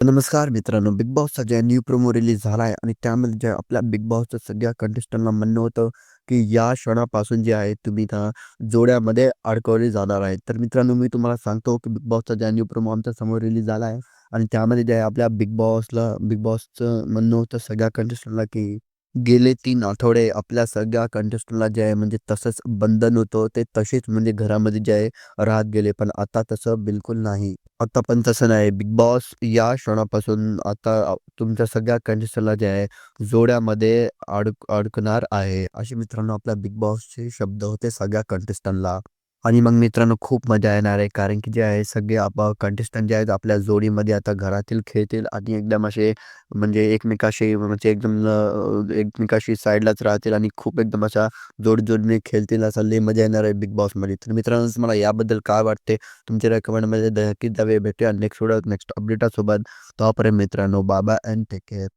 नमस्कार मित्रांनो, बिग बॉसचा जे न्यू प्रोमो रिलीज झाला आहे आणि त्यामध्ये जे आपल्या बिग बॉसच्या सगळ्या कंटेस्टंटला म्हणणं होतं, की या क्षणापासून जे आहे तुम्ही त्या जोड्यामध्ये अडकवले जाणार आहेत. तर मित्रांनो, मी तुम्हाला सांगतो, की बिग बॉसचा जे न्यू प्रोमो आमच्या समोर रिलीज झाला आहे आणि त्यामध्ये जे आहे आपल्या बिग बॉसचं म्हणणं होतं सगळ्या कंटेस्टंटला, की गेले 3 आठवडे आपल्या सगळ्या कंटेस्टंटला जे आहे म्हणजे तसंच बंधन होतं. ते तसेच म्हणजे घरामध्ये जे आहे राहत गेले. पण आता तसं बिलकुल नाही. आता पण तसं नाही. बिग बॉस या क्षणापासून आता तुमच्या सगळ्या कंटेस्टंटला जे आहे जोड्यामध्ये अडकणार आहे. असे मित्रांनो आपल्या बिग बॉसचे शब्द होते सगळ्या कंटेस्टंटला. आणि मग मित्रांनो खूप मजा येणार आहे. कारण की जे आहे सगळे कंटेस्टंट जे आहेत आपल्या जोडीमध्ये आता घरातील खेळतील आणि एकदम असे म्हणजे एकमेकाशी म्हणजे एकदम एकमेकाशी साईडलाच राहतील आणि खूप एकदम अशा जोडीने खेळतील. असा लई मजा येणार आहे बिग बॉसमध्ये. तर मित्रांनो मला याबद्दल काय वाटते? तुमचे रेकमेंडमध्ये नक्कीच द्यावे. भेटूया नेक्स्ट व्हिडिओत नेक्स्ट अपडेटासोबत. तोपर्यंत मित्रांनो bye bye and take care.